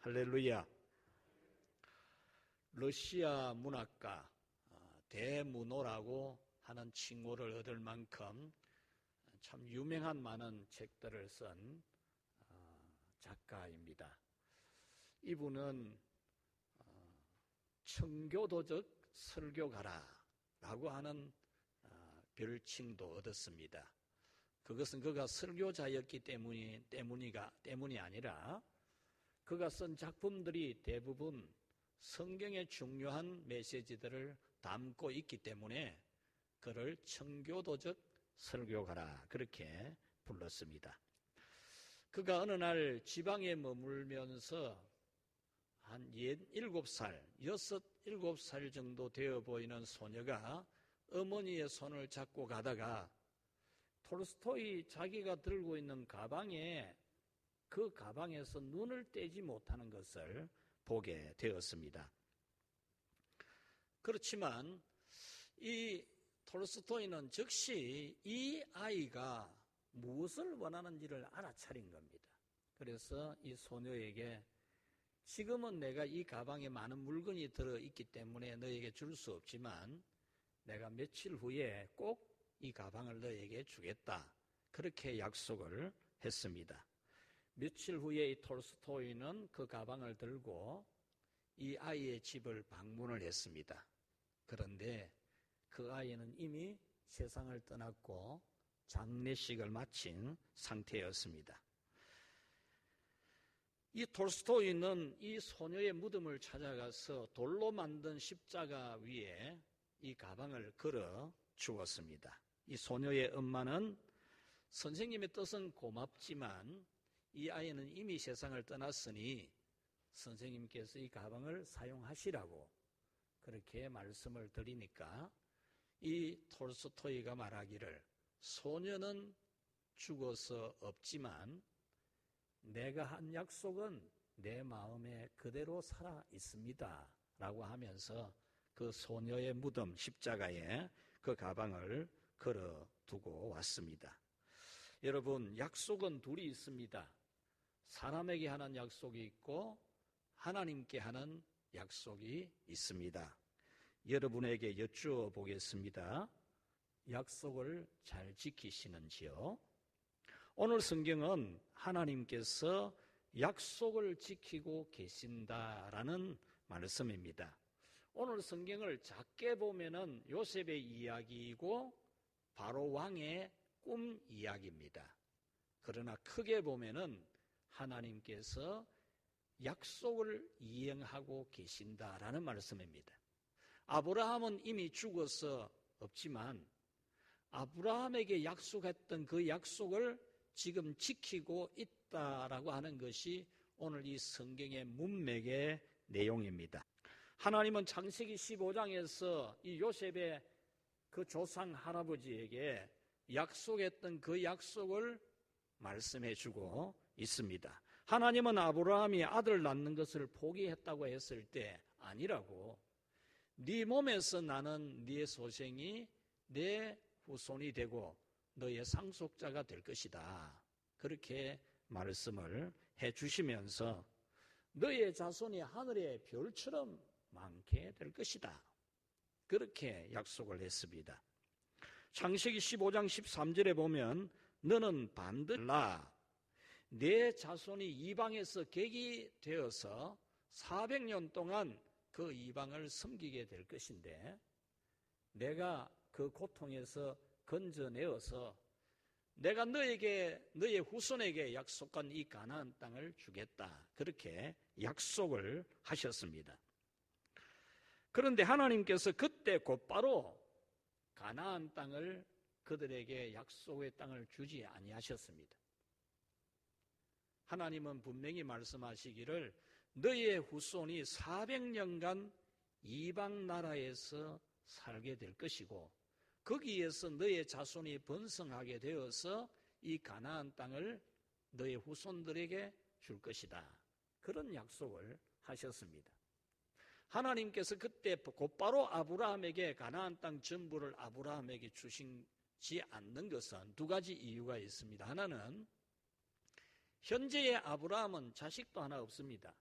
할렐루야. 러시아 문학가 대문호라고 하는 칭호를 얻을 만큼 참 유명한 많은 책들을 쓴 작가입니다. 이분은 청교도적 설교가라라고 하는 별칭도 얻었습니다. 그것은 그가 설교자였기 때문이 아니라 그가 쓴 작품들이 대부분 성경의 중요한 메시지들을 담고 있기 때문에 그를 청교도적 설교가라 그렇게 불렀습니다. 그가 어느 날 지방에 머물면서 한 7살, 7살 정도 되어 보이는 소녀가 어머니의 손을 잡고 가다가 톨스토이 자기가 들고 있는 가방에 그 가방에서 눈을 떼지 못하는 것을 보게 되었습니다. 그렇지만 이 톨스토이는 즉시 이 아이가 무엇을 원하는지를 알아차린 겁니다. 그래서 이 소녀에게 지금은 내가 이 가방에 많은 물건이 들어있기 때문에 너에게 줄 수 없지만 내가 며칠 후에 꼭 이 가방을 너에게 주겠다. 그렇게 약속을 했습니다. 며칠 후에 이 톨스토이는 그 가방을 들고 이 아이의 집을 방문을 했습니다. 그런데 그 아이는 이미 세상을 떠났고 장례식을 마친 상태였습니다. 이 톨스토이는 이 소녀의 무덤을 찾아가서 돌로 만든 십자가 위에 이 가방을 걸어 주었습니다. 이 소녀의 엄마는 선생님의 뜻은 고맙지만 이 아이는 이미 세상을 떠났으니 선생님께서 이 가방을 사용하시라고 그렇게 말씀을 드리니까 이 톨스토이가 말하기를 소녀는 죽어서 없지만 내가 한 약속은 내 마음에 그대로 살아 있습니다 라고 하면서 그 소녀의 무덤 십자가에 그 가방을 걸어두고 왔습니다. 여러분, 약속은 둘이 있습니다. 사람에게 하는 약속이 있고 하나님께 하는 약속이 있습니다. 여러분에게 여쭈어 보겠습니다. 약속을 잘 지키시는지요? 오늘 성경은 하나님께서 약속을 지키고 계신다라는 말씀입니다. 오늘 성경을 작게 보면은 요셉의 이야기이고 바로 왕의 꿈 이야기입니다. 그러나 크게 보면은 하나님께서 약속을 이행하고 계신다라는 말씀입니다. 아브라함은 이미 죽어서 없지만 아브라함에게 약속했던 그 약속을 지금 지키고 있다라고 하는 것이 오늘 이 성경의 문맥의 내용입니다. 하나님은 창세기 15장에서 이 요셉의 그 조상 할아버지에게 약속했던 그 약속을 말씀해 주고 있습니다. 하나님은 아브라함이 아들 낳는 것을 포기했다고 했을 때 아니라고 네 몸에서 나는 네 소생이 내 후손이 되고 너의 상속자가 될 것이다. 그렇게 말씀을 해 주시면서 너의 자손이 하늘의 별처럼 많게 될 것이다. 그렇게 약속을 했습니다. 창세기 15장 13절에 보면 너는 반드시 내 자손이 이방에서 객이 되어서 400년 동안 그 이방을 섬기게 될 것인데 내가 그 고통에서 건져내어서 내가 너의 후손에게 약속한 이 가나안 땅을 주겠다. 그렇게 약속을 하셨습니다. 그런데 하나님께서 그때 곧바로 가나안 땅을 그들에게 약속의 땅을 주지 아니하셨습니다. 하나님은 분명히 말씀하시기를 너의 후손이 400년간 이방 나라에서 살게 될 것이고 거기에서 너의 자손이 번성하게 되어서 이 가나안 땅을 너의 후손들에게 줄 것이다. 그런 약속을 하셨습니다. 하나님께서 그때 곧바로 아브라함에게 가나안 땅 전부를 아브라함에게 주시지 않는 것은 두 가지 이유가 있습니다. 하나는 현재의 아브라함은 자식도 하나 없습니다.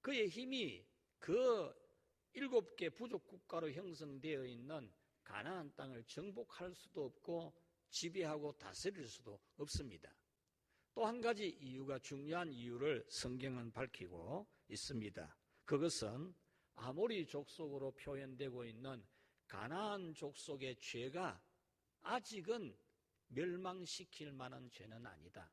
그의 힘이 그 7개 부족 국가로 형성되어 있는 가나안 땅을 정복할 수도 없고 지배하고 다스릴 수도 없습니다. 또 한 가지 이유가, 중요한 이유를 성경은 밝히고 있습니다. 그것은 아모리 족속으로 표현되고 있는 가나안 족속의 죄가 아직은 멸망시킬 만한 죄는 아니다.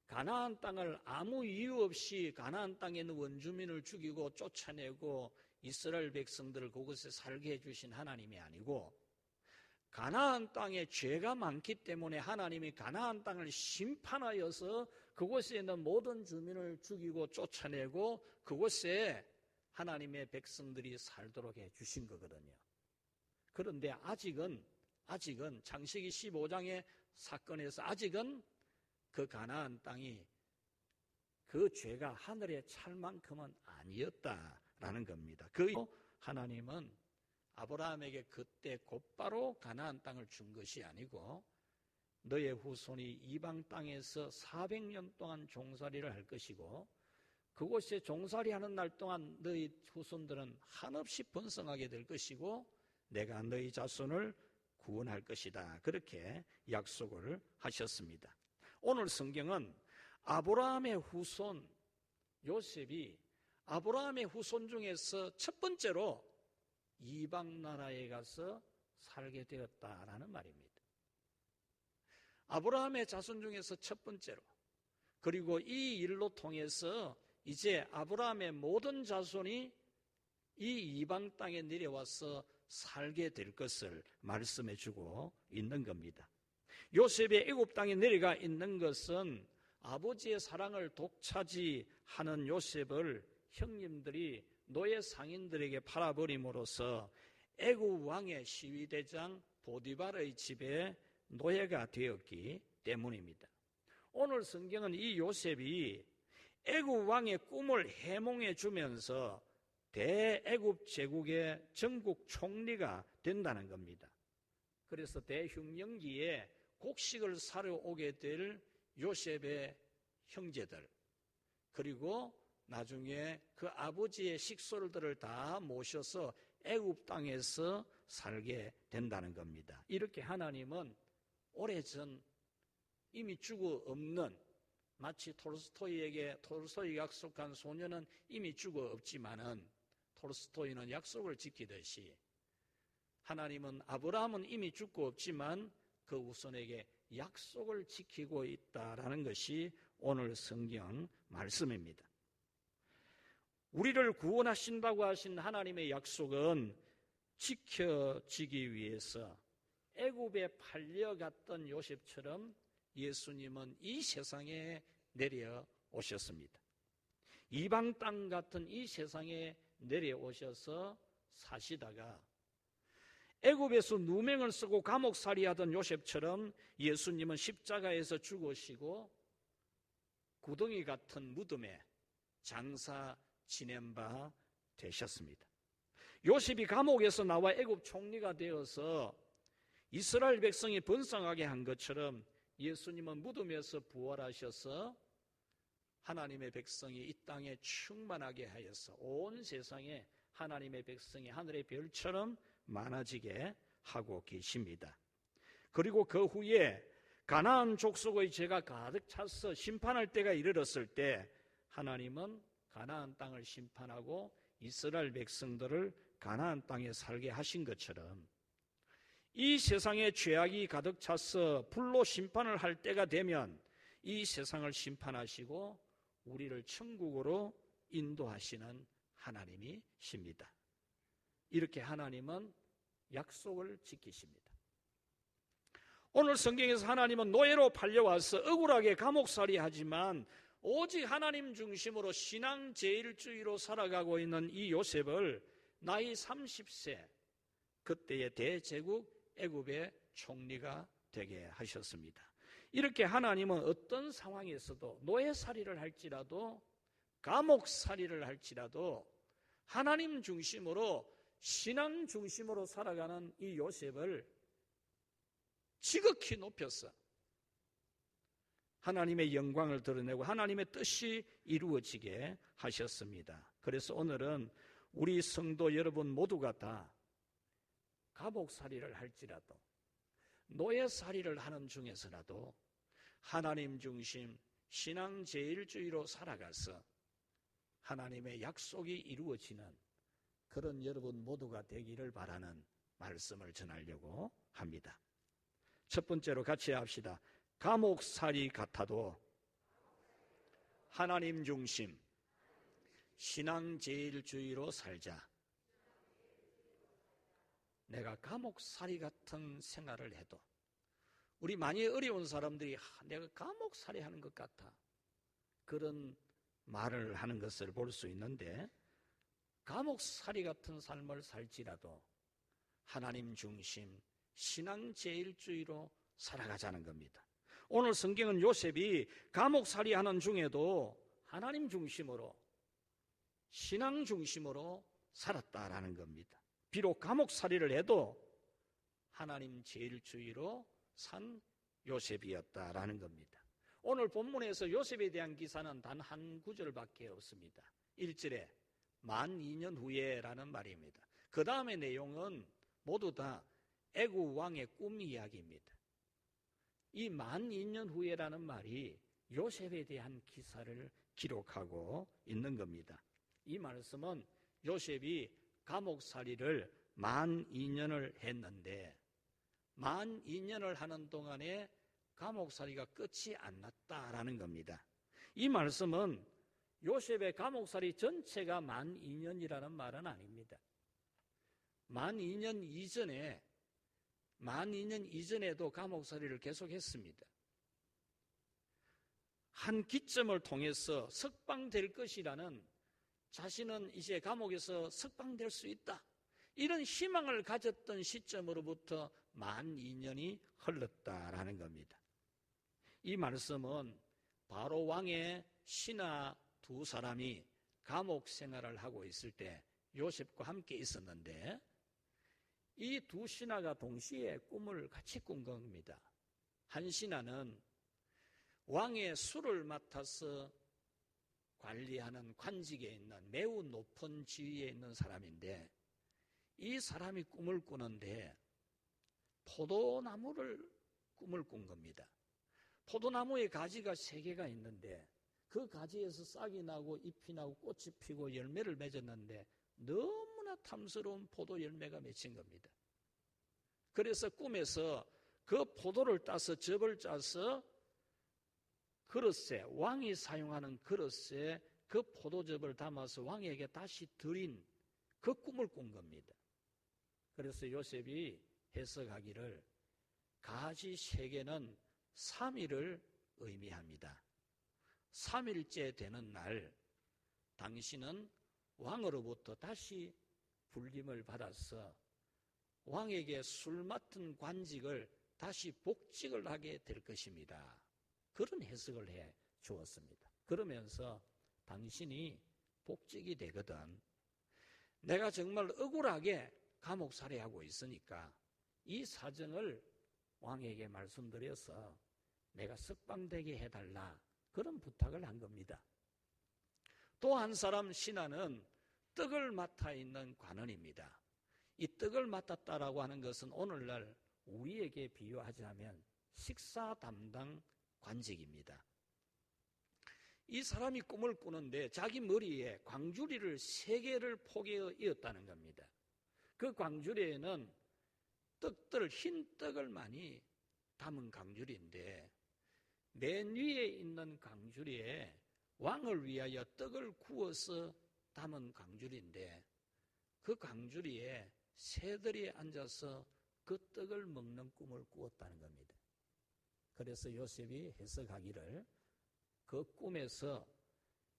가나안 땅을 아무 이유 없이 가나안 땅에 있는 원주민을 죽이고 쫓아내고 이스라엘 백성들을 그곳에 살게 해주신 하나님이 아니고, 가나안 땅에 죄가 많기 때문에 하나님이 가나안 땅을 심판하여서 그곳에 있는 모든 주민을 죽이고 쫓아내고 그곳에 하나님의 백성들이 살도록 해주신 거거든요. 그런데 아직은 창세기 15장의 사건에서 아직은 그 가나안 땅이 그 죄가 하늘에 찰 만큼은 아니었다라는 겁니다. 그 하나님은 아브라함에게 그때 곧바로 가나안 땅을 준 것이 아니고, 너의 후손이 이방 땅에서 400년 동안 종살이를 할 것이고 그곳에 종살이하는 날 동안 너희 후손들은 한없이 번성하게 될 것이고 내가 너희 자손을 구원할 것이다. 그렇게 약속을 하셨습니다. 오늘 성경은 아브라함의 후손 요셉이 아브라함의 후손 중에서 첫 번째로 이방 나라에 가서 살게 되었다라는 말입니다. 아브라함의 자손 중에서 첫 번째로, 그리고 이 일로 통해서 이제 아브라함의 모든 자손이 이 이방 땅에 내려와서 살게 될 것을 말씀해 주고 있는 겁니다. 요셉이 애굽 땅에 내려가 있는 것은 아버지의 사랑을 독차지하는 요셉을 형님들이 노예 상인들에게 팔아버림으로써 애굽 왕의 시위대장 보디발의 집에 노예가 되었기 때문입니다. 오늘 성경은 이 요셉이 애굽 왕의 꿈을 해몽해 주면서 대애굽 제국의 전국 총리가 된다는 겁니다. 그래서 대흉년기에 곡식을 사러 오게 될 요셉의 형제들, 그리고 나중에 그 아버지의 식솔들을 다 모셔서 애굽 땅에서 살게 된다는 겁니다. 이렇게 하나님은 오래전 이미 죽어 없는, 마치 톨스토이가 약속한 소녀는 이미 죽어 없지만은 톨스토이는 약속을 지키듯이 하나님은 아브라함은 이미 죽고 없지만 그 후손에게 약속을 지키고 있다라는 것이 오늘 성경 말씀입니다. 우리를 구원하신다고 하신 하나님의 약속은 지켜지기 위해서 애굽에 팔려갔던 요셉처럼 예수님은 이 세상에 내려오셨습니다. 이방 땅 같은 이 세상에 내려오셔서 사시다가 애굽에서 누명을 쓰고 감옥살이하던 요셉처럼 예수님은 십자가에서 죽으시고 구덩이 같은 무덤에 장사 지낸 바 되셨습니다. 요셉이 감옥에서 나와 애굽 총리가 되어서 이스라엘 백성이 번성하게 한 것처럼 예수님은 무덤에서 부활하셔서 하나님의 백성이 이 땅에 충만하게 하여서 온 세상에 하나님의 백성이 하늘의 별처럼 많아지게 하고 계십니다. 그리고 그 후에 가나안 족속의 죄가 가득 차서 심판할 때가 이르렀을 때 하나님은 가나안 땅을 심판하고 이스라엘 백성들을 가나안 땅에 살게 하신 것처럼 이 세상에 죄악이 가득 차서 불로 심판을 할 때가 되면 이 세상을 심판하시고 우리를 천국으로 인도하시는 하나님이십니다. 이렇게 하나님은 약속을 지키십니다. 오늘 성경에서 하나님은 노예로 팔려와서 억울하게 감옥살이 하지만 오직 하나님 중심으로 신앙 제일주의로 살아가고 있는 이 요셉을 나이 30세 그때의 대제국 애굽의 총리가 되게 하셨습니다. 이렇게 하나님은 어떤 상황에서도 노예살이를 할지라도 감옥살이를 할지라도 하나님 중심으로 신앙 중심으로 살아가는 이 요셉을 지극히 높여서 하나님의 영광을 드러내고 하나님의 뜻이 이루어지게 하셨습니다. 그래서 오늘은 우리 성도 여러분 모두가 다 감옥살이를 할지라도 노예살이를 하는 중에서라도 하나님 중심 신앙 제일주의로 살아가서 하나님의 약속이 이루어지는 그런 여러분 모두가 되기를 바라는 말씀을 전하려고 합니다. 첫 번째로 같이 합시다. 감옥살이 같아도 하나님 중심 신앙 제일주의로 살자. 내가 감옥살이 같은 생활을 해도 우리 많이 어려운 사람들이 내가 감옥살이 하는 것 같아 그런 말을 하는 것을 볼 수 있는데 감옥살이 같은 삶을 살지라도 하나님 중심 신앙 제일주의로 살아가자는 겁니다. 오늘 성경은 요셉이 감옥살이 하는 중에도 하나님 중심으로 신앙 중심으로 살았다라는 겁니다. 비록 감옥살이를 해도 하나님 제일주의로 산 요셉이었다라는 겁니다. 오늘 본문에서 요셉에 대한 기사는 단 한 구절밖에 없습니다. 1절에 만 2년 후에라는 말입니다. 그 다음의 내용은 모두 다 애굽 왕의 꿈 이야기입니다. 이 만 2년 후에라는 말이 요셉에 대한 기사를 기록하고 있는 겁니다. 이 말씀은 요셉이 감옥살이를 만 2년을 했는데 만 2년을 하는 동안에 감옥살이가 끝이 안 났다라는 겁니다. 이 말씀은 요셉의 감옥살이 전체가 만 2년이라는 말은 아닙니다. 만 2년 이전에도 감옥살이를 계속했습니다. 한 기점을 통해서 석방될 것이라는 자신은 이제 감옥에서 석방될 수 있다. 이런 희망을 가졌던 시점으로부터 만 2년이 흘렀다라는 겁니다. 이 말씀은 바로 왕의 신하 두 사람이 감옥 생활을 하고 있을 때 요셉과 함께 있었는데 이 두 신하가 동시에 꿈을 같이 꾼 겁니다. 한 신하는 왕의 술을 맡아서 관리하는 관직에 있는 매우 높은 지위에 있는 사람인데 이 사람이 꿈을 꾸는데 포도나무를 꿈을 꾼 겁니다. 포도나무의 가지가 3개가 있는데 그 가지에서 싹이 나고 잎이 나고 꽃이 피고 열매를 맺었는데 너무나 탐스러운 포도 열매가 맺힌 겁니다. 그래서 꿈에서 그 포도를 따서 즙을 짜서 그릇에 왕이 사용하는 그릇에 그 포도즙을 담아서 왕에게 다시 드린 그 꿈을 꾼 겁니다. 그래서 요셉이 해석하기를 가지 3개는 3일을 의미합니다. 3일째 되는 날 당신은 왕으로부터 다시 불림을 받아서 왕에게 술 맡은 관직을 다시 복직을 하게 될 것입니다. 그런 해석을 해 주었습니다. 그러면서 당신이 복직이 되거든 내가 정말 억울하게 감옥살이하고 있으니까 이 사정을 왕에게 말씀드려서 내가 석방되게 해달라 그런 부탁을 한 겁니다. 또 한 사람 신하는 떡을 맡아 있는 관원입니다. 이 떡을 맡았다라고 하는 것은 오늘날 우리에게 비유하자면 식사 담당 관직입니다. 이 사람이 꿈을 꾸는데 자기 머리에 광주리를 3개를 포개어 이었다는 겁니다. 그 광주리에는 떡들, 흰 떡을 많이 담은 광주리인데 맨 위에 있는 광주리에 왕을 위하여 떡을 구워서 담은 광주리인데 그 광주리에 새들이 앉아서 그 떡을 먹는 꿈을 꾸었다는 겁니다. 그래서 요셉이 해석하기를 그 꿈에서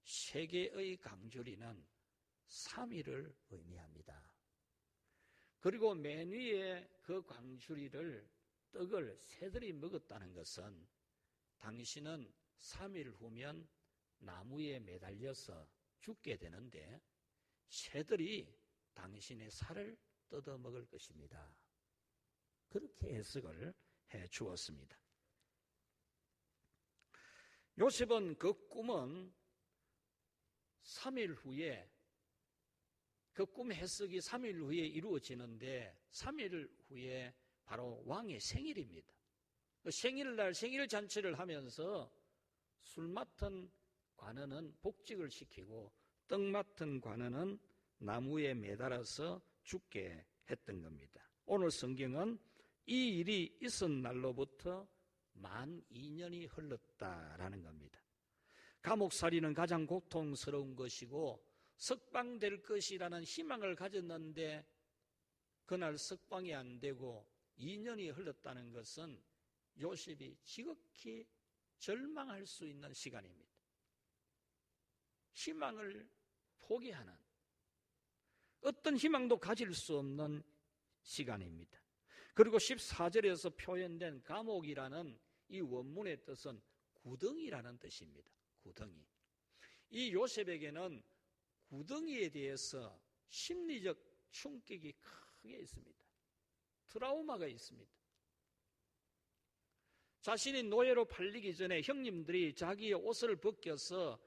3개의 광주리는 3일을 의미합니다. 그리고 맨 위에 그 광주리를 떡을 새들이 먹었다는 것은 당신은 3일 후면 나무에 매달려서 죽게 되는데 새들이 당신의 살을 뜯어 먹을 것입니다. 그렇게 해석을 해 주었습니다. 요셉은 그 꿈은 3일 후에, 그 꿈 해석이 3일 후에 이루어지는데 3일 후에 바로 왕의 생일입니다. 그 생일날 생일 잔치를 하면서 술 맡은 관원은 복직을 시키고 떡 맡은 관원은 나무에 매달아서 죽게 했던 겁니다. 오늘 성경은 이 일이 있은 날로부터 만 2년이 흘렀다라는 겁니다. 감옥살이는 가장 고통스러운 것이고 석방될 것이라는 희망을 가졌는데 그날 석방이 안 되고 2년이 흘렀다는 것은 요셉이 지극히 절망할 수 있는 시간입니다. 희망을 포기하는, 어떤 희망도 가질 수 없는 시간입니다. 그리고 14절에서 표현된 감옥이라는 이 원문의 뜻은 구덩이라는 뜻입니다. 구덩이. 이 요셉에게는 구덩이에 대해서 심리적 충격이 크게 있습니다. 트라우마가 있습니다. 자신이 노예로 팔리기 전에 형님들이 자기의 옷을 벗겨서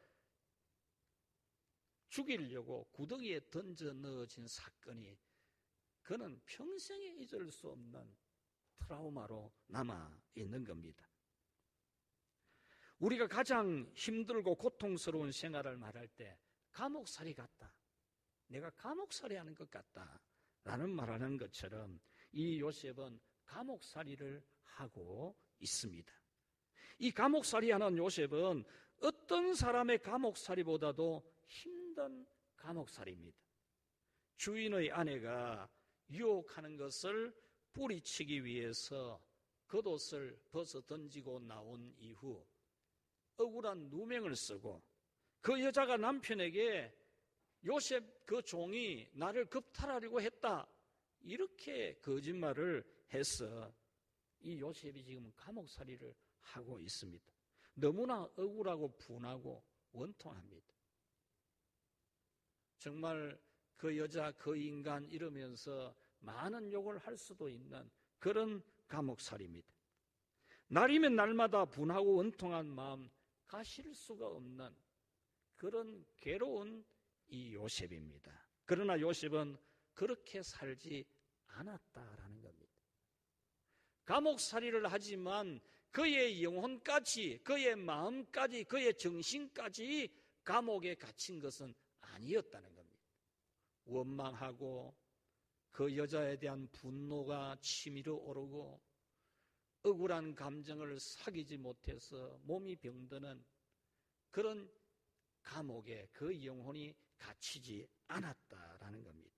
죽이려고 구덩이에 던져 넣어진 사건이 그는 평생에 잊을 수 없는 트라우마로 남아있는 겁니다. 우리가 가장 힘들고 고통스러운 생활을 말할 때 감옥살이 같다, 내가 감옥살이 하는 것 같다 라는 말하는 것처럼 이 요셉은 감옥살이를 하고 있습니다. 이 감옥살이 하는 요셉은 어떤 사람의 감옥살이보다도 힘든 감옥살이입니다. 주인의 아내가 유혹하는 것을 뿌리치기 위해서 겉옷을 벗어 던지고 나온 이후 억울한 누명을 쓰고 그 여자가 남편에게 요셉 그 종이 나를 겁탈하려고 했다, 이렇게 거짓말을 해서 이 요셉이 지금 감옥살이를 하고 있습니다. 너무나 억울하고 분하고 원통합니다. 정말 그 여자, 그 인간 이러면서 많은 욕을 할 수도 있는 그런 감옥살이입니다. 날이면 날마다 분하고 원통한 마음 가실 수가 없는 그런 괴로운 이 요셉입니다. 그러나 요셉은 그렇게 살지 않았다라는 겁니다. 감옥살이를 하지만 그의 영혼까지, 그의 마음까지, 그의 정신까지 감옥에 갇힌 것은 아니었다는 겁니다. 원망하고 그 여자에 대한 분노가 치밀어 오르고 억울한 감정을 사귀지 못해서 몸이 병드는 그런 감옥에 그 영혼이 갇히지 않았다라는 겁니다.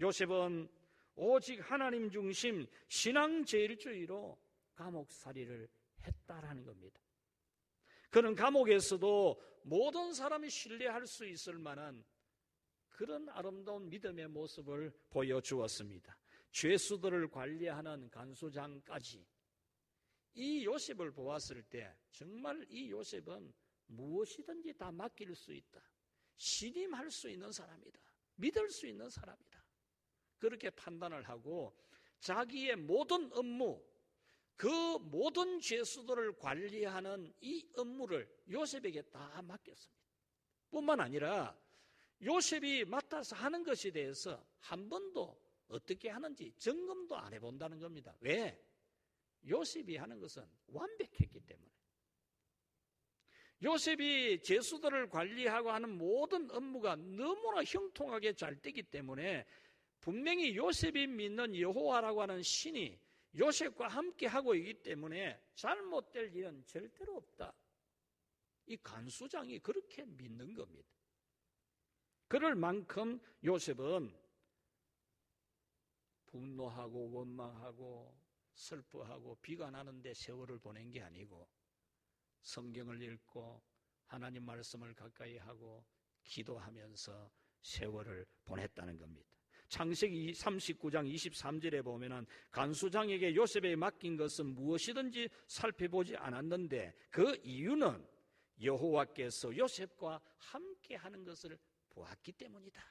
요셉은 오직 하나님 중심 신앙제일주의로 감옥살이를 했다라는 겁니다. 그는 감옥에서도 모든 사람이 신뢰할 수 있을 만한 그런 아름다운 믿음의 모습을 보여주었습니다. 죄수들을 관리하는 간수장까지 이 요셉을 보았을 때 정말 이 요셉은 무엇이든지 다 맡길 수 있다, 신임할 수 있는 사람이다, 믿을 수 있는 사람이다, 그렇게 판단을 하고 자기의 모든 업무, 그 모든 죄수들을 관리하는 이 업무를 요셉에게 다 맡겼습니다. 뿐만 아니라 요셉이 맡아서 하는 것에 대해서 한 번도 어떻게 하는지 점검도 안 해본다는 겁니다. 왜? 요셉이 하는 것은 완벽했기 때문에. 요셉이 죄수들을 관리하고 하는 모든 업무가 너무나 형통하게 잘 되기 때문에 분명히 요셉이 믿는 여호와라고 하는 신이 요셉과 함께 하고 있기 때문에 잘못될 일은 절대로 없다. 이 간수장이 그렇게 믿는 겁니다. 그럴 만큼 요셉은 분노하고 원망하고 슬퍼하고 비관하는데 세월을 보낸 게 아니고 성경을 읽고 하나님 말씀을 가까이 하고 기도하면서 세월을 보냈다는 겁니다. 창세기 39장 23절에 보면은 간수장에게 요셉에 맡긴 것은 무엇이든지 살펴보지 않았는데 그 이유는 여호와께서 요셉과 함께 하는 것을 보았기 때문이다.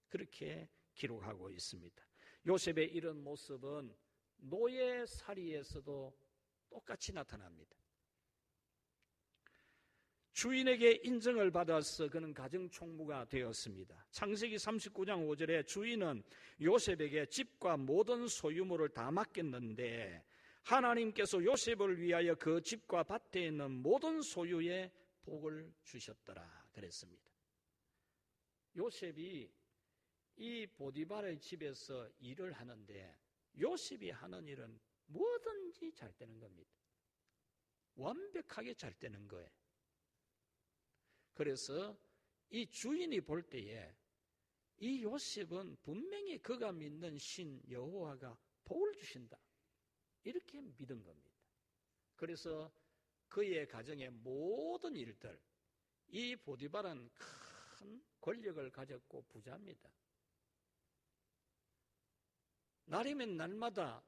그렇게 기록하고 있습니다. 요셉의 이런 모습은 노예살이에서도 똑같이 나타납니다. 주인에게 인정을 받아서 그는 가정총무가 되었습니다. 창세기 39장 5절에 주인은 요셉에게 집과 모든 소유물을 다 맡겼는데 하나님께서 요셉을 위하여 그 집과 밭에 있는 모든 소유에 복을 주셨더라 그랬습니다. 요셉이 이 보디발의 집에서 일을 하는데 요셉이 하는 일은 뭐든지 잘 되는 겁니다. 완벽하게 잘 되는 거예요. 그래서 이 주인이 볼 때에 이 요셉은 분명히 그가 믿는 신 여호와가 복을 주신다, 이렇게 믿은 겁니다. 그래서 그의 가정의 모든 일들, 이 보디발은 큰 권력을 가졌고 부자입니다. 날이면 날마다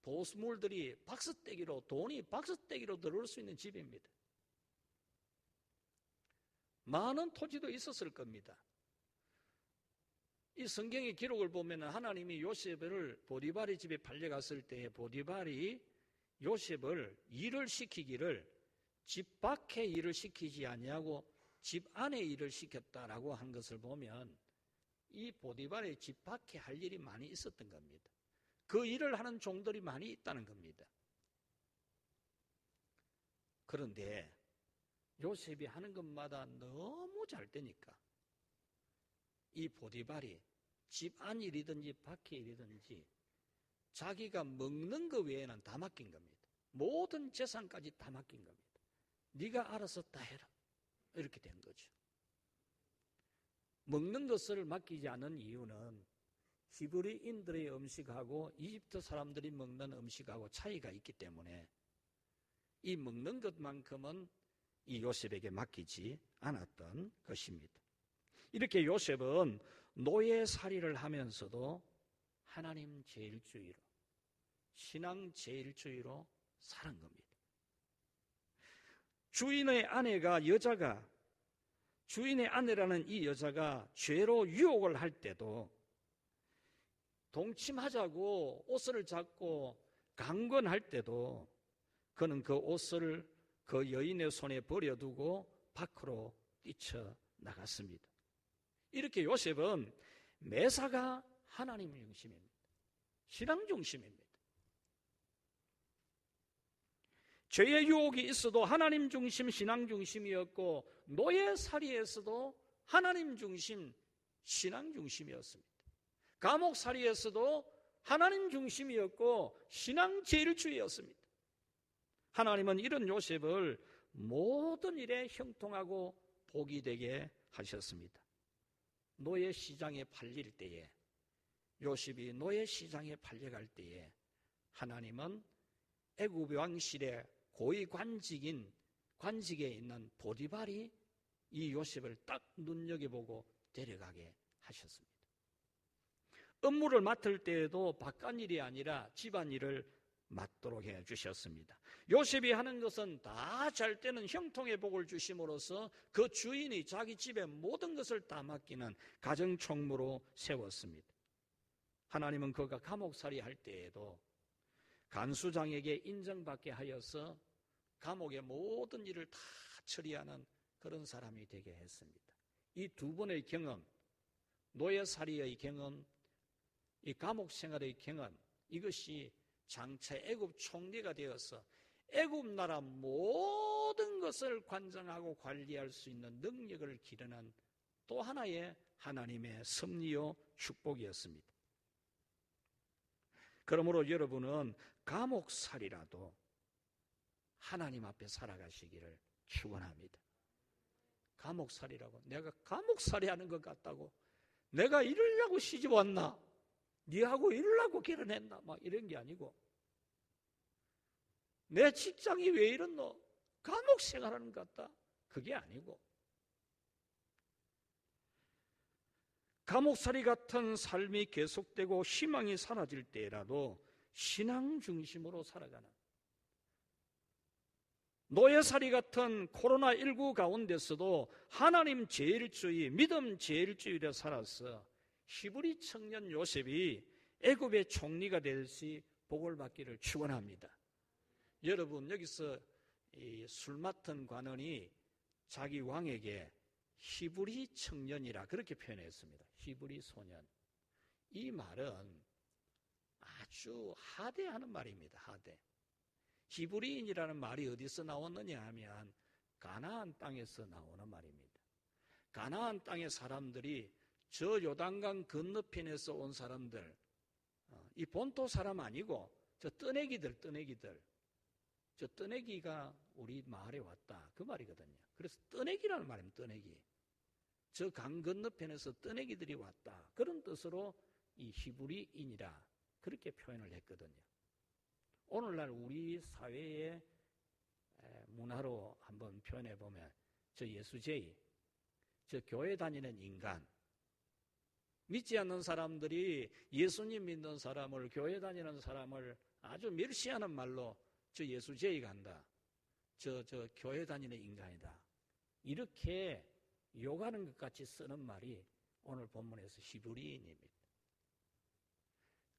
도수물들이 박스떼기로, 돈이 박스떼기로 들어올 수 있는 집입니다. 많은 토지도 있었을 겁니다. 이 성경의 기록을 보면 하나님이 요셉을 보디발의 집에 팔려갔을 때 보디발이 요셉을 일을 시키기를 집 밖에 일을 시키지 아니하고 집 안에 일을 시켰다라고 한 것을 보면 이 보디발의 집 밖에 할 일이 많이 있었던 겁니다. 그 일을 하는 종들이 많이 있다는 겁니다. 그런데 요셉이 하는 것마다 너무 잘 되니까 이 보디발이 집 안 일이든지 밖에 일이든지 자기가 먹는 것 외에는 다 맡긴 겁니다. 모든 재산까지 다 맡긴 겁니다. 네가 알아서 다 해라, 이렇게 된 거죠. 먹는 것을 맡기지 않은 이유는 히브리인들의 음식하고 이집트 사람들이 먹는 음식하고 차이가 있기 때문에 이 먹는 것만큼은 이 요셉에게 맡기지 않았던 것입니다. 이렇게 요셉은 노예살이를 하면서도 하나님 제일주의로, 신앙 제일주의로 사는 겁니다. 주인의 아내라는 이 여자가 죄로 유혹을 할 때도 동침하자고 옷을 잡고 강권할 때도 그는 그 옷을 그 여인의 손에 버려두고 밖으로 뛰쳐나갔습니다. 이렇게 요셉은 매사가 하나님 중심입니다. 신앙 중심입니다. 죄의 유혹이 있어도 하나님 중심, 신앙 중심이었고 노예살이에서도 하나님 중심, 신앙 중심이었습니다. 감옥살이에서도 하나님 중심이었고 신앙 제일주의였습니다. 하나님은 이런 요셉을 모든 일에 형통하고 복이 되게 하셨습니다. 노예 시장에 팔릴 때에, 요셉이 노예 시장에 팔려갈 때에 하나님은 애굽 왕실의 고위 관직에 있는 보디발이 이 요셉을 딱 눈여겨보고 데려가게 하셨습니다. 업무를 맡을 때에도 바깥일이 아니라 집안일을 맡도록 해주셨습니다. 요셉이 하는 것은 다 잘 되는 형통의 복을 주심으로써 그 주인이 자기 집의 모든 것을 다 맡기는 가정총무로 세웠습니다. 하나님은 그가 감옥살이 할 때에도 간수장에게 인정받게 하여서 감옥의 모든 일을 다 처리하는 그런 사람이 되게 했습니다. 이 두 번의 경험, 노예살이의 경험, 이 감옥 생활의 경험, 이것이 장차 애굽 총리가 되어서 애굽 나라 모든 것을 관장하고 관리할 수 있는 능력을 기르는 또 하나의 하나님의 섭리요 축복이었습니다. 그러므로 여러분은 감옥살이라도 하나님 앞에 살아가시기를 축원합니다. 감옥살이라고, 내가 감옥살이 하는 것 같다고, 내가 이러려고 시집 왔나, 니하고 이러려고 결혼했나, 막 이런 게 아니고, 내 직장이 왜 이렇노, 감옥 생활하는 것 같다, 그게 아니고, 감옥살이 같은 삶이 계속되고 희망이 사라질 때라도 신앙 중심으로 살아가는, 노예살이 같은 코로나19 가운데서도 하나님 제일주의, 믿음 제일주의로 살아서 히브리 청년 요셉이 애굽의 총리가 될 시 복을 받기를 축원합니다. 여러분, 여기서 술 맡은 관원이 자기 왕에게 히브리 청년이라 그렇게 표현했습니다. 히브리 소년. 이 말은 아주 하대하는 말입니다. 하대. 히브리인이라는 말이 어디서 나왔느냐 하면 가나안 땅에서 나오는 말입니다. 가나안 땅의 사람들이 저 요단강 건너편에서 온 사람들, 이 본토 사람 아니고 저 떠내기들, 저 떠내기가 우리 마을에 왔다, 그 말이거든요. 그래서 떠내기라는 말입니다. 떠내기. 저 강 건너편에서 떠내기들이 왔다, 그런 뜻으로 이 히브리인이라 그렇게 표현을 했거든요. 오늘날 우리 사회의 문화로 한번 표현해 보면 저 예수제의, 저 교회 다니는 인간, 믿지 않는 사람들이 예수님 믿는 사람을, 교회 다니는 사람을 아주 멸시하는 말로 저 예수제의 간다, 저 교회 다니는 인간이다, 이렇게 욕하는 것 같이 쓰는 말이 오늘 본문에서 히브리인입니다.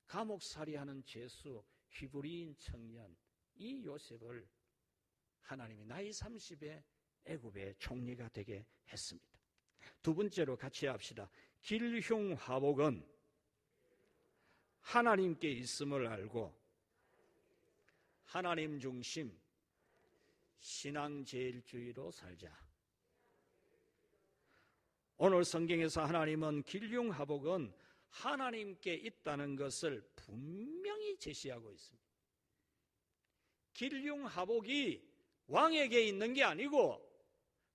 감옥살이하는 죄수, 히브리인 청년, 이 요셉을 하나님이 나이 30에 애굽의 총리가 되게 했습니다. 두 번째로 같이 합시다. 길흉화복은 하나님께 있음을 알고 하나님 중심 신앙제일주의로 살자. 오늘 성경에서 하나님은 길흉화복은 하나님께 있다는 것을 분명히 제시하고 있습니다. 길흉화복이 왕에게 있는 게 아니고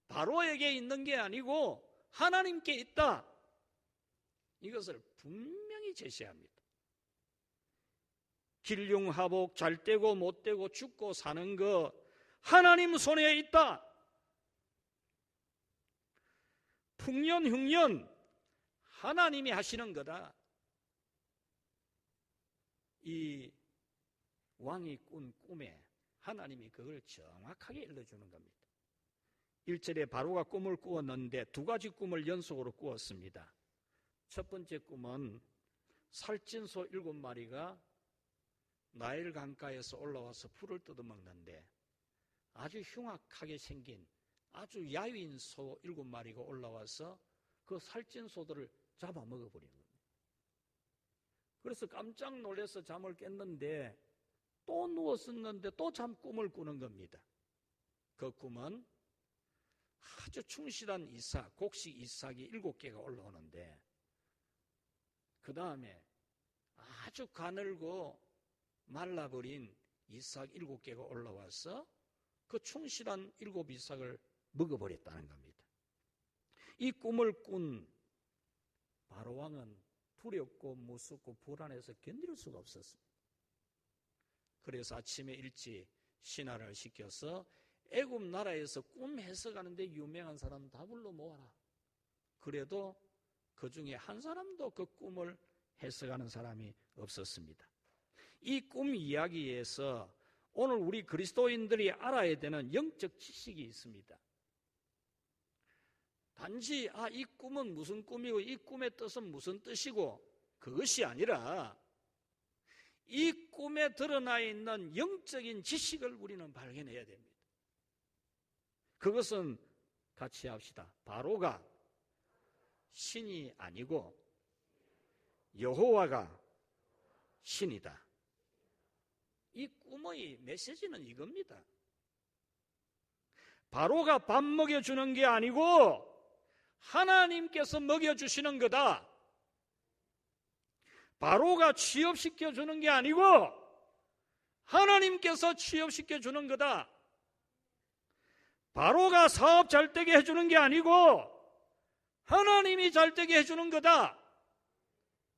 바로에게 있는 게 아니고 하나님께 있다, 이것을 분명히 제시합니다. 길흉화복, 잘 되고 못 되고 죽고 사는 거 하나님 손에 있다. 풍년 흉년 하나님이 하시는 거다. 이 왕이 꾼 꿈에 하나님이 그걸 정확하게 일러주는 겁니다. 1절에 바로가 꿈을 꾸었는데 두 가지 꿈을 연속으로 꾸었습니다. 첫 번째 꿈은 살찐소 7마리가 나일 강가에서 올라와서 풀을 뜯어먹는데 아주 흉악하게 생긴 아주 야윈 소 7마리가 올라와서 그 살찐 소들을 잡아먹어버린 겁니다. 그래서 깜짝 놀라서 잠을 깼는데 또 누웠었는데 또 꿈을 꾸는 겁니다. 그 꿈은 아주 충실한 이삭, 곡식 이삭이 7개가 올라오는데 그 다음에 아주 가늘고 말라버린 이삭 7개가 올라와서 그 충실한 7 이삭을 먹어버렸다는 겁니다. 이 꿈을 꾼 바로왕은 두렵고 무섭고 불안해서 견딜 수가 없었습니다. 그래서 아침에 일찍 신하를 시켜서 애굽 나라에서 꿈 해석하는데 유명한 사람 다 불러 모아라. 그래도 그 중에 한 사람도 그 꿈을 해석하는 사람이 없었습니다. 이 꿈 이야기에서 오늘 우리 그리스도인들이 알아야 되는 영적 지식이 있습니다. 단지 이 꿈은 무슨 꿈이고 이 꿈의 뜻은 무슨 뜻이고 그것이 아니라 이 꿈에 드러나 있는 영적인 지식을 우리는 발견해야 됩니다. 그것은 같이 합시다. 바로가 신이 아니고 여호와가 신이다. 이 꿈의 메시지는 이겁니다. 바로가 밥 먹여주는 게 아니고 하나님께서 먹여주시는 거다. 바로가 취업시켜주는 게 아니고 하나님께서 취업시켜주는 거다. 바로가 사업 잘 되게 해주는 게 아니고 하나님이 잘 되게 해주는 거다.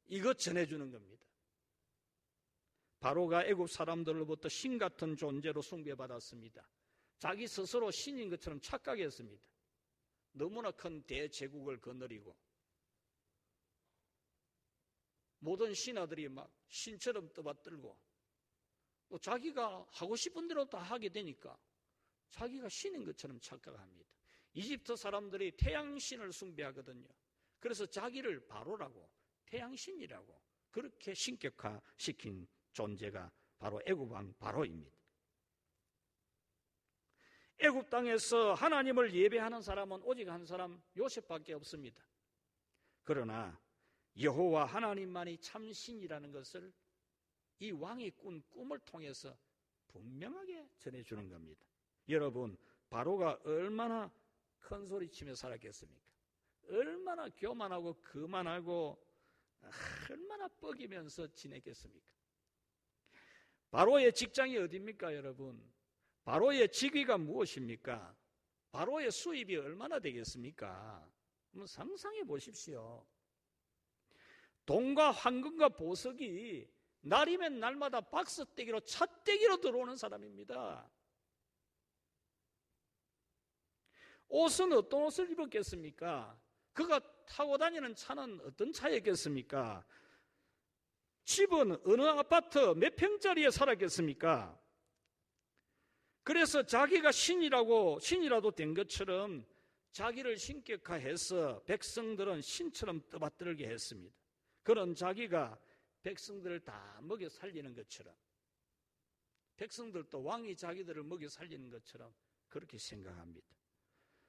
이것 전해주는 겁니다. 바로가 애굽 사람들로부터 신 같은 존재로 숭배받았습니다. 자기 스스로 신인 것처럼 착각했습니다. 너무나 큰 대제국을 거느리고 모든 신하들이 막 신처럼 떠받들고 또 자기가 하고 싶은 대로 다 하게 되니까 자기가 신인 것처럼 착각합니다. 이집트 사람들이 태양신을 숭배하거든요. 그래서 자기를 바로라고 태양신이라고 그렇게 신격화시킨 존재가 바로 애굽 왕 바로입니다. 애굽 땅에서 하나님을 예배하는 사람은 오직 한 사람, 요셉밖에 없습니다. 그러나 여호와 하나님만이 참 신이라는 것을 이 왕이 꾼 꿈을 통해서 분명하게 전해주는 겁니다. 여러분, 바로가 얼마나 큰 소리치며 살았겠습니까? 얼마나 교만하고 거만하고 얼마나 뻐기면서 지냈겠습니까? 바로의 직장이 어디입니까, 여러분? 바로의 직위가 무엇입니까? 바로의 수입이 얼마나 되겠습니까? 한번 상상해 보십시오. 돈과 황금과 보석이 날이면 날마다 박스떼기로 찻떼기로 들어오는 사람입니다. 옷은 어떤 옷을 입었겠습니까? 그가 타고 다니는 차는 어떤 차였겠습니까? 집은 어느 아파트 몇 평짜리에 살았겠습니까? 그래서 자기가 신이라도 된 것처럼 자기를 신격화해서 백성들은 신처럼 떠받들게 했습니다. 그런 자기가 백성들을 다 먹여 살리는 것처럼, 백성들도 왕이 자기들을 먹여 살리는 것처럼 그렇게 생각합니다.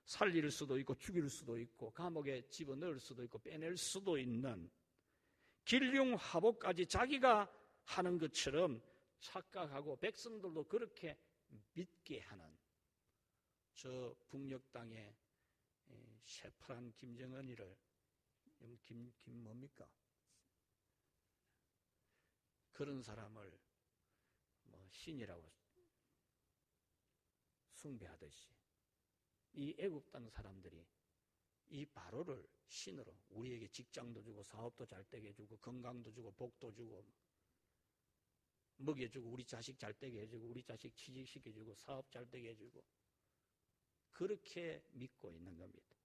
살릴 수도 있고 죽일 수도 있고 감옥에 집어넣을 수도 있고 빼낼 수도 있는 길흉하복까지 자기가 하는 것처럼 착각하고 백성들도 그렇게 믿게 하는 저 북녘 땅의 새파란 김정은이를 뭡니까? 그런 사람을 신이라고 숭배하듯이 이 애굽 땅 사람들이 이 바로를 신으로 우리에게 직장도 주고 사업도 잘 되게 해주고 건강도 주고 복도 주고 먹여주고 우리 자식 잘 되게 해주고 우리 자식 취직시켜주고 사업 잘 되게 해주고 그렇게 믿고 있는 겁니다.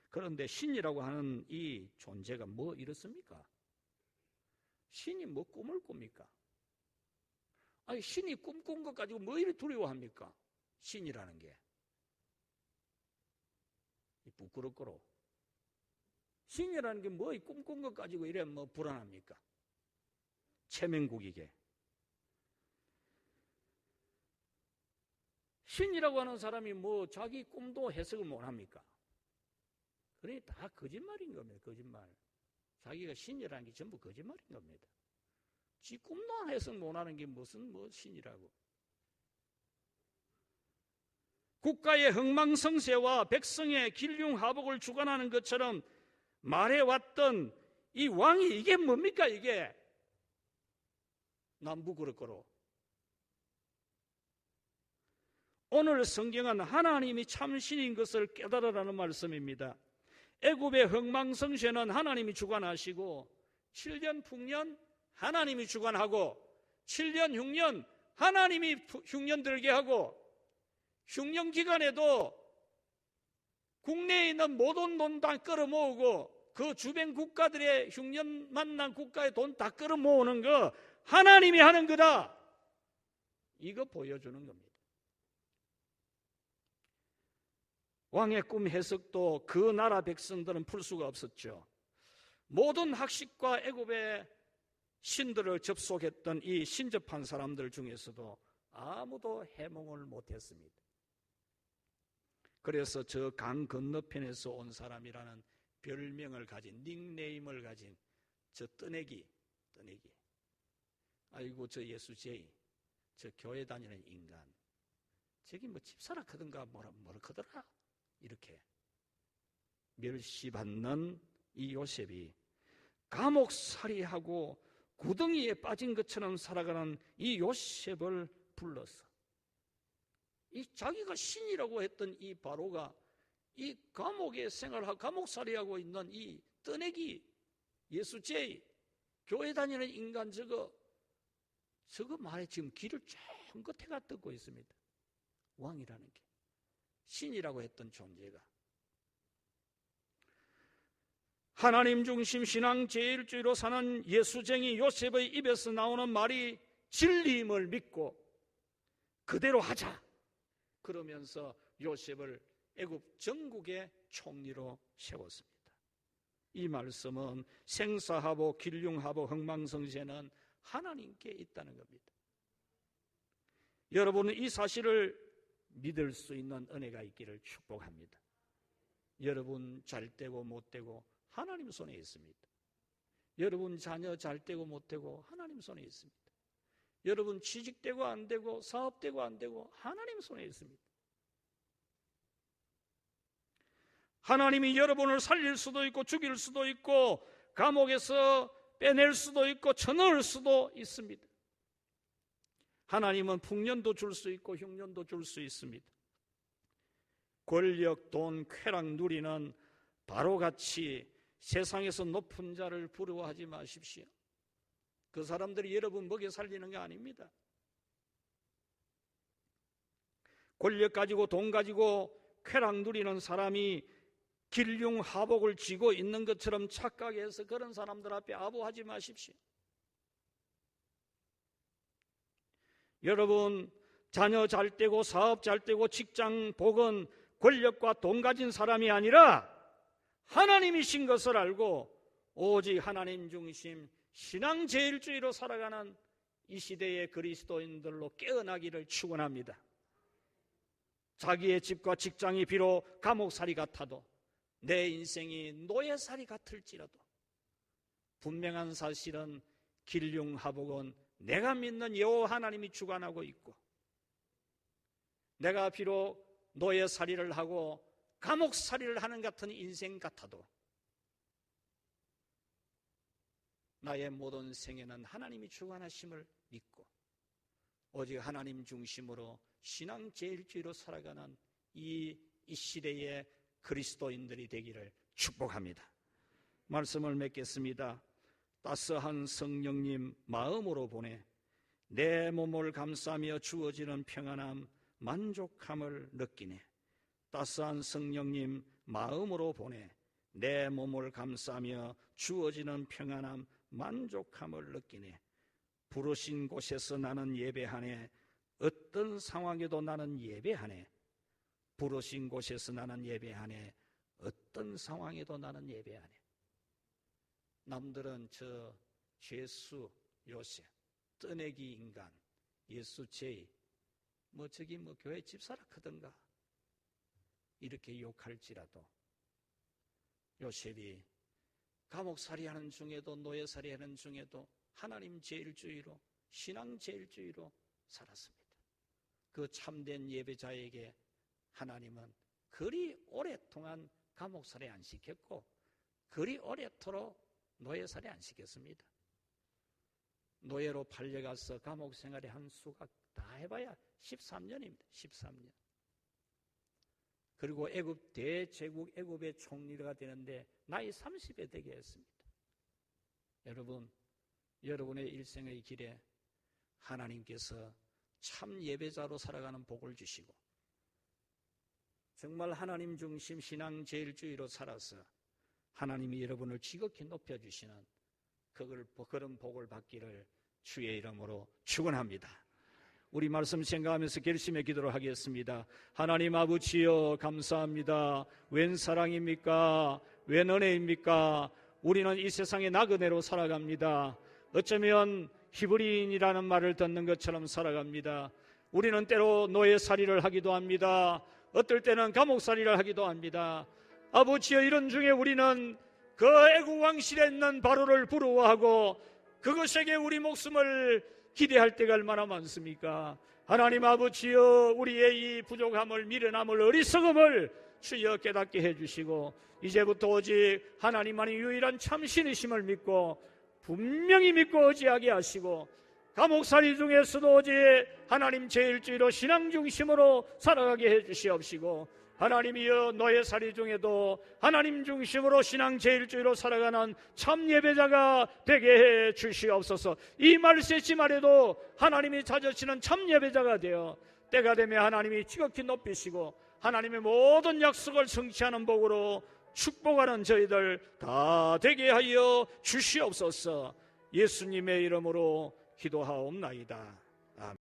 그런데 신이라고 하는 이 존재가 뭐 이렇습니까? 신이 뭐 꿈을 꿉니까? 아니 신이 꿈꾼 것 가지고 뭐 이리 두려워합니까? 신이라는 게 부끄럽고로 신이라는 게 뭐 꿈꾼 것 가지고 이래 뭐 불안합니까? 체면국이게 신이라고 하는 사람이 뭐 자기 꿈도 해석을 못합니까? 그러니 다 거짓말인 겁니다. 거짓말. 자기가 신이라는 게 전부 거짓말인 겁니다. 지 꿈도 해석 못하는 게 무슨 신이라고. 국가의 흥망성쇠와 백성의 길흉하복을 주관하는 것처럼 말해왔던 이 왕이 이게 뭡니까 이게? 남부그릇거로. 오늘 성경은 하나님이 참신인 것을 깨달으라는 말씀입니다. 애굽의 흥망성쇠는 하나님이 주관하시고 7년 풍년 하나님이 주관하고 7년 흉년 하나님이 흉년 들게 하고 흉년 기간에도 국내에 있는 모든 돈 다 끌어모으고 그 주변 국가들의 흉년 만난 국가의 돈 다 끌어모으는 거 하나님이 하는 거다. 이거 보여주는 겁니다. 왕의 꿈 해석도 그 나라 백성들은 풀 수가 없었죠. 모든 학식과 애굽의 신들을 접속했던 이 신접한 사람들 중에서도 아무도 해몽을 못했습니다. 그래서 저 강 건너편에서 온 사람이라는 별명을 가진 닉네임을 가진 저 떠내기 아이고 저 예수제이 저 교회 다니는 인간 저기 뭐 집사라 하든가 뭐라 하더라 이렇게 멸시받는 이 요셉이 감옥살이하고 구덩이에 빠진 것처럼 살아가는 이 요셉을 불러서 이 자기가 신이라고 했던 이 바로가 이 감옥에 생활하고 감옥살이하고 있는 이 떠내기 예수제이 교회 다니는 인간 저거 말에 지금 귀를 쫑긋 해가 듣고 있습니다. 왕이라는 게 신이라고 했던 존재가 하나님 중심 신앙 제1주의로 사는 예수쟁이 요셉의 입에서 나오는 말이 진리임을 믿고 그대로 하자 그러면서 요셉을 애굽 전국의 총리로 세웠습니다. 이 말씀은 생사하복, 길흉하복, 흥망성쇠는 하나님께 있다는 겁니다. 여러분은 이 사실을 믿을 수 있는 은혜가 있기를 축복합니다. 여러분 잘 되고 못 되고 하나님 손에 있습니다. 여러분 자녀 잘 되고 못 되고 하나님 손에 있습니다. 여러분 취직되고 안 되고 사업되고 안 되고 하나님 손에 있습니다. 하나님이 여러분을 살릴 수도 있고 죽일 수도 있고 감옥에서 빼낼 수도 있고 쳐넣을 수도 있습니다. 하나님은 풍년도 줄 수 있고 흉년도 줄 수 있습니다. 권력, 돈, 쾌락 누리는 바로같이 세상에서 높은 자를 부러워하지 마십시오. 그 사람들이 여러분 먹여 살리는 게 아닙니다. 권력 가지고 돈 가지고 쾌락 누리는 사람이 길흉하복을 쥐고 있는 것처럼 착각해서 그런 사람들 앞에 아부하지 마십시오. 여러분 자녀 잘 되고 사업 잘 되고 직장 복은 권력과 돈 가진 사람이 아니라 하나님이신 것을 알고 오직 하나님 중심 신앙 제일주의로 살아가는 이 시대의 그리스도인들로 깨어나기를 축원합니다. 자기의 집과 직장이 비록 감옥살이 같아도 내 인생이 노예살이 같을지라도 분명한 사실은 길흉하복은 내가 믿는 여호와 하나님이 주관하고 있고, 내가 비록 노예살이를 하고 감옥살이를 하는 같은 인생 같아도 나의 모든 생애는 하나님이 주관하심을 믿고 오직 하나님 중심으로 신앙 제일주의로 살아가는 이 시대의 그리스도인들이 되기를 축복합니다. 말씀을 맺겠습니다. 따스한 성령님 마음으로 보내 내 몸을 감싸며 주어지는 평안함 만족함을 느끼네. 따스한 성령님 마음으로 보내 내 몸을 감싸며 주어지는 평안함 만족함을 느끼네. 부르신 곳에서 나는 예배하네. 어떤 상황에도 나는 예배하네. 부르신 곳에서 나는 예배하네. 어떤 상황에도 나는 예배하네. 남들은 저 죄수 요셉, 떠내기 인간, 예수 제이, 저기 교회 집사라 크던가 이렇게 욕할지라도 요셉이 감옥살이 하는 중에도 노예살이 하는 중에도 하나님 제일주의로 신앙 제일주의로 살았습니다. 그 참된 예배자에게 하나님은 그리 오랫동안 감옥살이 안 시켰고 그리 오래도록 노예살이 안 시켰습니다. 노예로 팔려가서 감옥 생활의 한 수가 다 해봐야 13년입니다. 13년. 그리고 대제국 애굽의 총리가 되는데 나이 30에 되게 했습니다. 여러분, 여러분의 일생의 길에 하나님께서 참 예배자로 살아가는 복을 주시고 정말 하나님 중심 신앙 제일주의로 살아서 하나님이 여러분을 지극히 높여주시는 그런 복을 받기를 주의 이름으로 축원합니다. 우리 말씀 생각하면서 결심의 기도를 하겠습니다. 하나님 아버지여 감사합니다. 웬 사랑입니까? 웬 은혜입니까? 우리는 이 세상의 나그네로 살아갑니다. 어쩌면 히브리인이라는 말을 듣는 것처럼 살아갑니다. 우리는 때로 노예살이를 하기도 합니다. 어떨 때는 감옥살이를 하기도 합니다. 아버지여 이런 중에 우리는 그 애국 왕실에 있는 바로를 부러워하고 그것에게 우리 목숨을 기대할 때가 얼마나 많습니까? 하나님 아버지여 우리의 이 부족함을 미련함을 어리석음을 주여 깨닫게 해주시고 이제부터 오직 하나님만이 유일한 참신이심을 믿고 분명히 믿고 의지하게 하시고 감옥살이 중에서도 오직 하나님 제일주의로 신앙 중심으로 살아가게 해주시옵시고 하나님이여 노예살이 중에도 하나님 중심으로 신앙 제일주의로 살아가는 참 예배자가 되게 해 주시옵소서. 이 말세지 말에도 하나님이 찾으시는 참 예배자가 되어 때가 되면 하나님이 지극히 높이시고 하나님의 모든 약속을 성취하는 복으로 축복하는 저희들 다 되게 하여 주시옵소서. 예수님의 이름으로 기도하옵나이다. 아멘.